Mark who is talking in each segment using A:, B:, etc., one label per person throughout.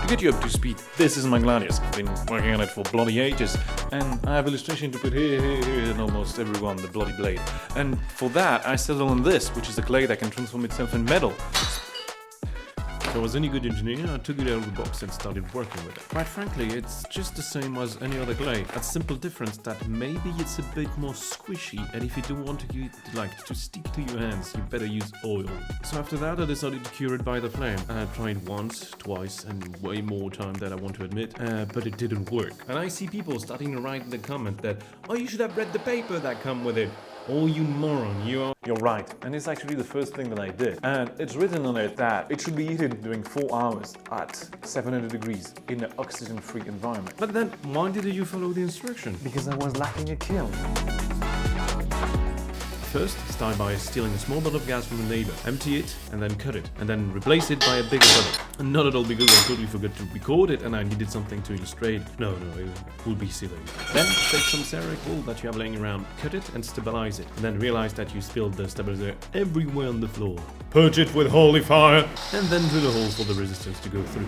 A: To get you up to speed, this is my Gladius. I've been working on it for bloody ages, and I have illustration to put here, and almost everyone, the bloody blade. And for that, I settled on this, which is a clay that can transform itself in metal. So as any good engineer, I took it out of the box and started working with it. Quite frankly, it's just the same as any other clay. That simple difference that maybe it's a bit more squishy, and if you don't want to get it to stick to your hands, you better use oil. So after that, I decided to cure it by the flame. I tried once, twice, and way more time than I want to admit, but it didn't work. And I see people starting to write in the comment that, oh, you should have read the paper that come with it. Oh, you moron, you're right. And it's actually the first thing that I did. And it's written on it that it should be heated during 4 hours at 700 degrees in an oxygen-free environment. But then, why did you follow the instruction? Because I was lacking a kiln. First, start by stealing a small bottle of gas from a neighbor, empty it, and then cut it, and then replace it by a bigger bottle. And not at all because I totally forgot to record it and I needed something to illustrate. No, it would be silly. Then, take some ceramic wool that you have laying around, cut it and stabilize it, and then realize that you spilled the stabilizer everywhere on the floor. Purge it with holy fire, and then drill a hole for the resistance to go through.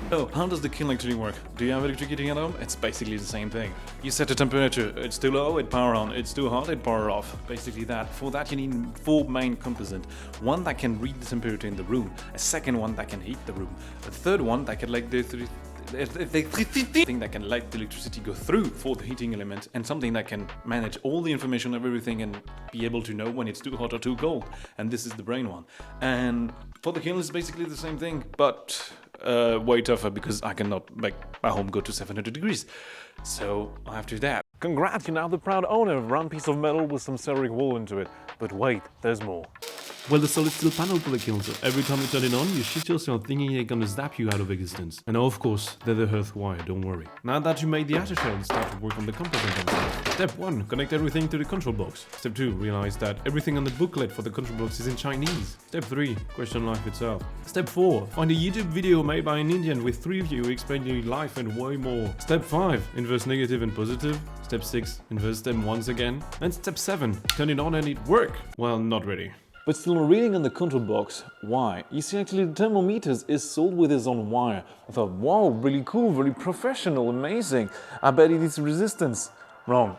A: Oh, how does the kiln actually work? Do you have electricity at home? It's basically the same thing. You set the temperature, it's too low, it power on, it's too hot, it power off. Basically that. For that you need 4 main components. One that can read the temperature in the room, a second one that can heat the room, a third one that can like the thing that can let the electricity go through for the heating element, and something that can manage all the information of everything and be able to know when it's too hot or too cold. And this is the brain one. And for the kiln it's basically the same thing, but way tougher because I cannot make my home go to 700 degrees. So I have to do that. Congrats, you're now the proud owner of a round piece of metal with some ceramic wool into it. But wait, there's more. Well, the solid steel panel for the kiln, so every time you turn it on, you shit yourself thinking they're gonna zap you out of existence. And of course, they're the earth wire, don't worry. Now that you made the outer shell, start to work on the composite themselves. Step 1, connect everything to the control box. Step 2, realize that everything on the booklet for the control box is in Chinese. Step 3, question life itself. Step 4, find a YouTube video made by an Indian with 3 of you explaining life and way more. Step 5, inverse negative and positive. Step 6, inverse them once again. And step 7, turn it on and it work. Well, not really. But still reading on the control box, why? You see, actually the thermometers is sold with its own wire. I thought, wow, really cool, really professional, amazing. I bet it is resistance. Wrong.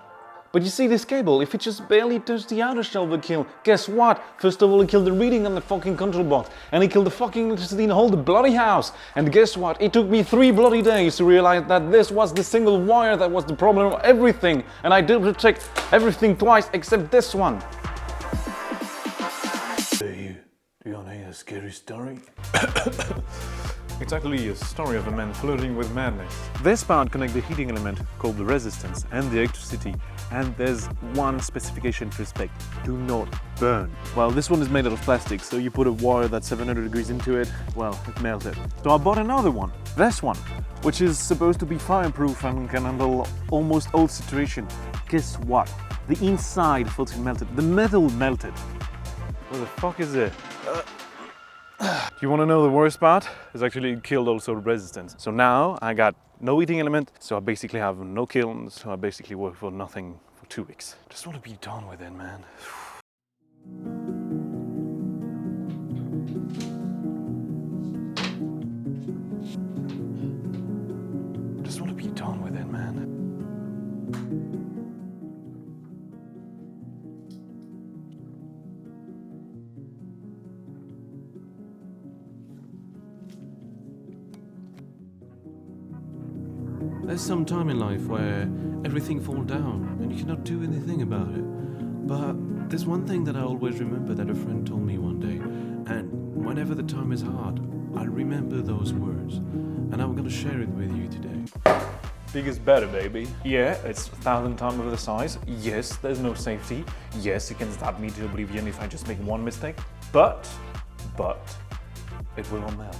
A: But you see this cable, if it just barely touched the outer shell of the kiln, guess what? First of all, it killed the reading on the fucking control box, and it killed the fucking electricity in the whole bloody house. And guess what? It took me 3 bloody days to realize that this was the single wire that was the problem of everything. And I did check everything twice except this one. Do you want to hear a scary story? It's actually a story of a man flirting with madness. This part connects the heating element called the resistance and the electricity, and there's one specification to respect: do not burn. Well, this one is made out of plastic, so you put a wire that's 700 degrees into it, well, it melted. So I bought another one, this one, which is supposed to be fireproof and can handle almost all situations. Guess what? The inside fully melted, the metal melted. What the fuck is it? Do you want to know the worst part? It's actually killed also resistance. So now I got no heating element, so I basically have no kiln, so I basically work for nothing for 2 weeks. Just want to be done with it, man. Just want to be done with it, man. There's some time in life where everything falls down and you cannot do anything about it. But there's one thing that I always remember that a friend told me one day, and whenever the time is hard, I remember those words, and I'm gonna share it with you today. Big is better, baby. Yeah, it's 1,000 times of the size. Yes, there's no safety. Yes, it can stab me to oblivion if I just make one mistake. But, it will not melt.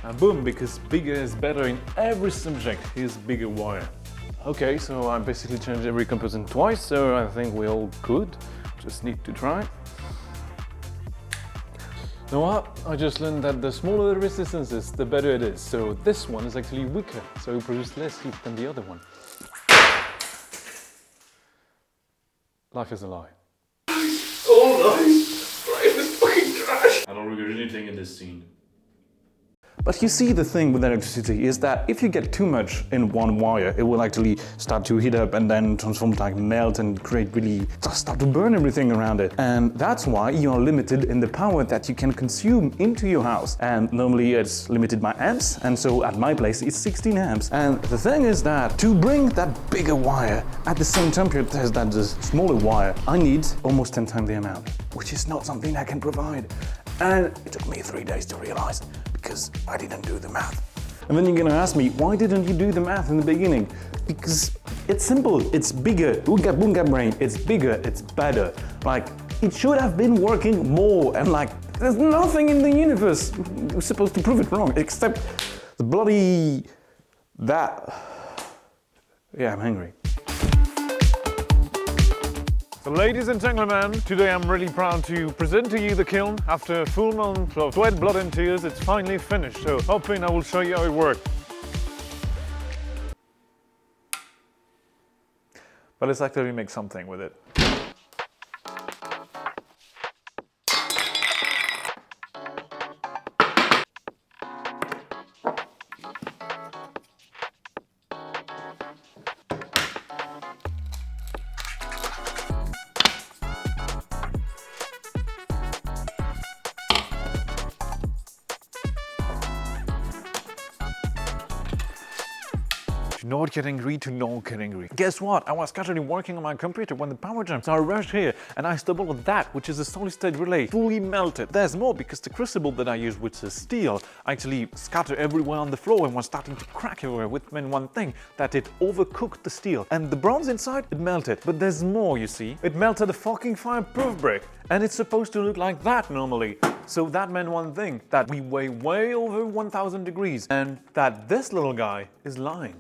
A: And boom, because bigger is better in every subject. Here's bigger wire. Okay, so I basically changed every component twice, so I think we all good. Just need to try. You know what? I just learned that the smaller the resistance is, the better it is. So this one is actually weaker, so it produces less heat than the other one. Life is a lie.
B: Oh, nice! Life is fucking trash!
A: I don't regret anything in this scene.
B: But you see, the thing with electricity is that if you get too much in one wire, it will actually start to heat up and then transform to like melt and create really, start to burn everything around it. And that's why you are limited in the power that you can consume into your house. And normally it's limited by amps, and so at my place it's 16 amps. And the thing is that to bring that bigger wire at the same temperature as that smaller wire, I need almost 10 times the amount, which is not something I can provide. And it took me 3 days to realize, because I didn't do the math. And then you're gonna ask me, why didn't you do the math in the beginning? Because it's simple, it's bigger. Boonga brain, it's bigger, it's better. Like, it should have been working more, and like, there's nothing in the universe supposed to prove it wrong, except the bloody... that. Yeah, I'm angry.
C: So ladies and gentlemen, today I'm really proud to present to you the kiln. After a full month of sweat, blood and tears, it's finally finished. So hoping I will show you how it works. But let's actually make something with it. Not get angry to not get angry. Guess what? I was casually working on my computer when the power jumped, so I rushed here and I stumbled on that, which is a solid state relay, fully melted. There's more, because the crucible that I used, which is steel, actually scattered everywhere on the floor and was starting to crack everywhere, which meant one thing, that it overcooked the steel. And the bronze inside, it melted. But there's more, you see. It melted a fucking fireproof brick. And it's supposed to look like that normally. So that meant one thing, that we weigh way over 1000 degrees, and that this little guy is lying.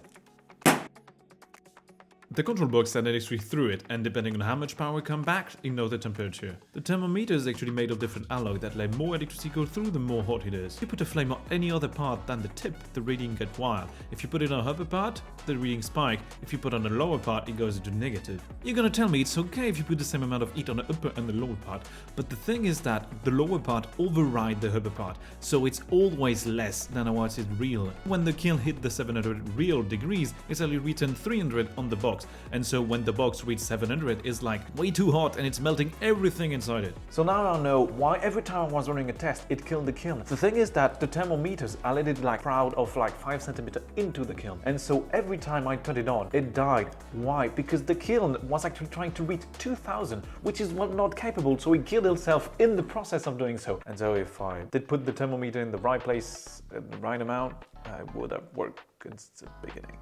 A: The control box sends electricity through it, and depending on how much power comes back, it knows the temperature. The thermometer is actually made of different alloy that let more electricity go through, the more hot it is. If you put a flame on any other part than the tip, the reading gets wild. If you put it on the upper part, the reading spike. If you put on the lower part, it goes into negative. You're gonna tell me it's okay if you put the same amount of heat on the upper and the lower part, but the thing is that the lower part overrides the upper part, so it's always less than what is real. When the kiln hit the 700 real degrees, it's only written 300 on the box. And so when the box reads 700, it's like way too hot and it's melting everything inside it.
C: So now I know why every time I was running a test, it killed the kiln. The thing is that the thermometers are let it like crowd of like 5 centimeters into the kiln. And so every time I turned it on, it died. Why? Because the kiln was actually trying to reach 2000, which is not capable, so it killed itself in the process of doing so. And so if I did put the thermometer in the right place at the right amount, I would have worked since the beginning.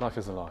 C: Life is a lie.